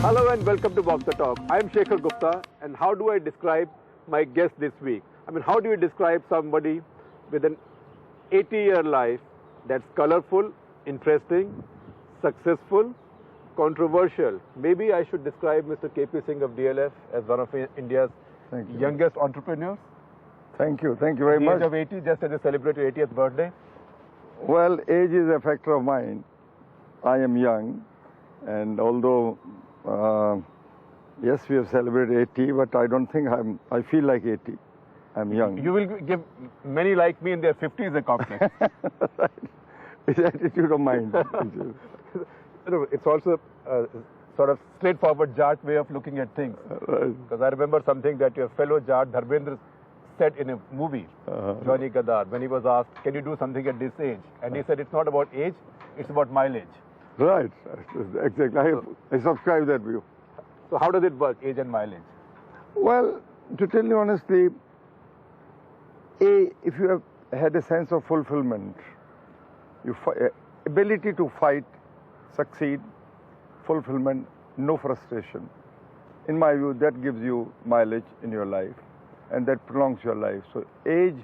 Hello and welcome to Box the Talk. I am Shekhar Gupta, and how do I describe my guest this week? How do you describe somebody with an 80-year life that's colorful, interesting, successful, controversial? Maybe I should describe Mr. KP Singh of DLF as one of India's youngest entrepreneurs. Thank you very much. Age of 80, just as you celebrate your 80th birthday. Well, age is a factor of mine. I am young, and although yes, we have celebrated 80, but I don't think I feel like 80. I'm young. You will give many like me in their 50s a compliment. Right. It's attitude of mind. It's also a sort of straightforward Jat way of looking at things. Because I remember something that your fellow Jat, Dharmendra, said in a movie, Johnny Gadar, when he was asked, can you do something at this age? And he said, it's not about age, it's about mileage. Right, exactly. I subscribe that view. So how does it work, age and mileage? Well, to tell you honestly, if you have had a sense of fulfillment, ability to fight, succeed, fulfillment, no frustration. In my view, that gives you mileage in your life, and that prolongs your life. So age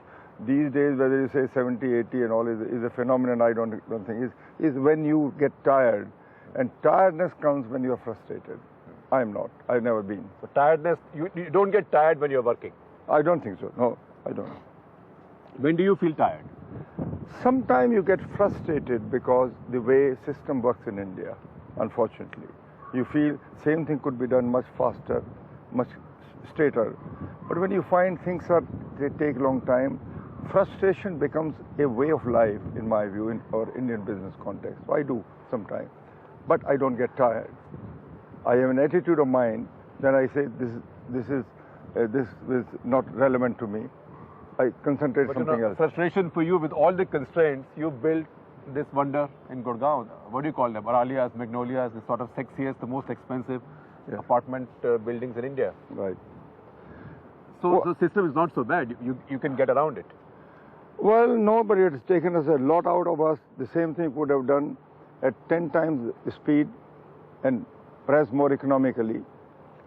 these days, whether you say 70, 80 and all, is a phenomenon I don't think is when you get tired. And tiredness comes when you're frustrated. I'm not. I've never been. So tiredness, you don't get tired when you're working? I don't think so. No, I don't. When do you feel tired? Sometimes you get frustrated because the way system works in India, unfortunately. You feel same thing could be done much faster, much straighter. But when you find they take long time, frustration becomes a way of life, in my view, in our Indian business context. So I do sometimes, but I don't get tired. I have an attitude of mind that I say this is not relevant to me. I concentrate on something else. Frustration for you with all the constraints, you built this wonder in Gurgaon. What do you call them? Aralias, Magnolias, the sort of sexiest, the most expensive apartment buildings in India. Right. So the system is not so bad. You can get around it. Well, no, but it's taken us a lot out of us. The same thing would have done at 10 times the speed and perhaps more economically.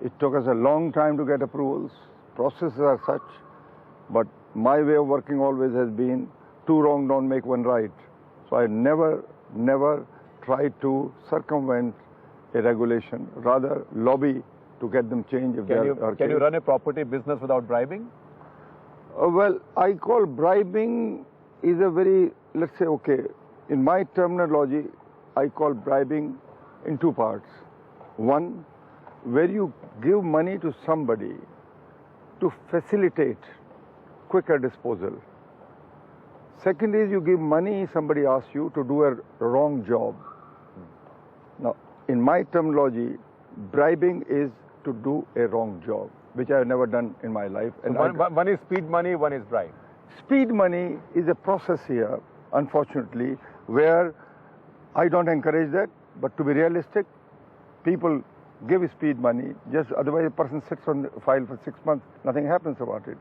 It took us a long time to get approvals. Processes are such. But my way of working always has been, two wrong don't make one right. So I never tried to circumvent a regulation, rather lobby to get them changed. Can you run a property business without bribing? Well, I call bribing is a very, let's say, okay, in my terminology, I call bribing in two parts. One, where you give money to somebody to facilitate quicker disposal. Second is you give money, somebody asks you to do a wrong job. Now, in my terminology, bribing is to do a wrong job, which I have never done in my life. And one is speed money, one is bribe. Speed money is a process here, unfortunately, where I don't encourage that, but to be realistic, people give speed money, just otherwise a person sits on the file for 6 months, nothing happens about it.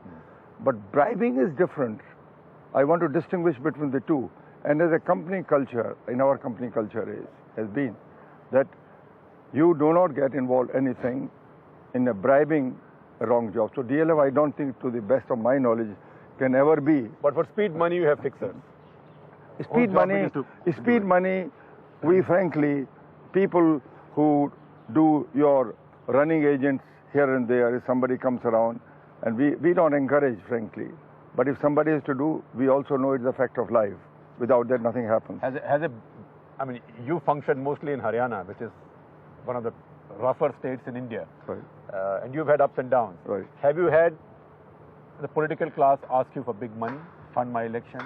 But bribing is different. I want to distinguish between the two. And as a company culture, in our company culture has been that you do not get involved anything in a bribing a wrong job. So DLF, I don't think, to the best of my knowledge, can ever be. But for speed money, you have fixers. Speed money, we frankly, people who do your running agents here and there, if somebody comes around, and we don't encourage, frankly. But if somebody has to do, we also know it's a fact of life. Without that, nothing happens. You function mostly in Haryana, which is one of the rougher states in India. Right. And you've had ups and downs. Right. Have you had the political class ask you for big money, fund my election,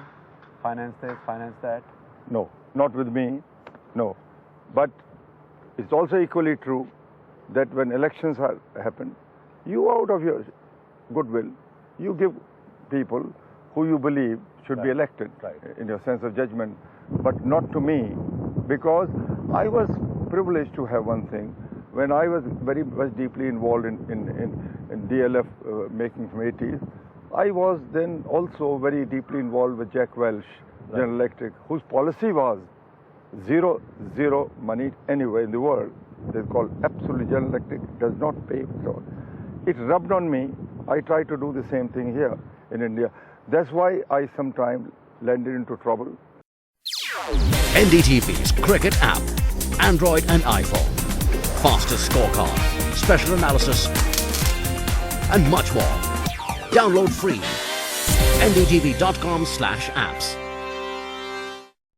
finance this, finance that? No, not with me, no. But it's also equally true that when elections happen, you out of your goodwill, you give people who you believe should be elected in your sense of judgment, but not to me, because I was privileged to have one thing. When I was very much deeply involved in DLF making from 80s, I was then also very deeply involved with Jack Welch, General Electric, whose policy was zero money anywhere in the world. They call absolutely General Electric, does not pay at all. It rubbed on me. I try to do the same thing here in India. That's why I sometimes landed into trouble. NDTV's cricket app, Android and iPhone, fastest scorecard, special analysis, and much more. Download free. ndtv.com/apps.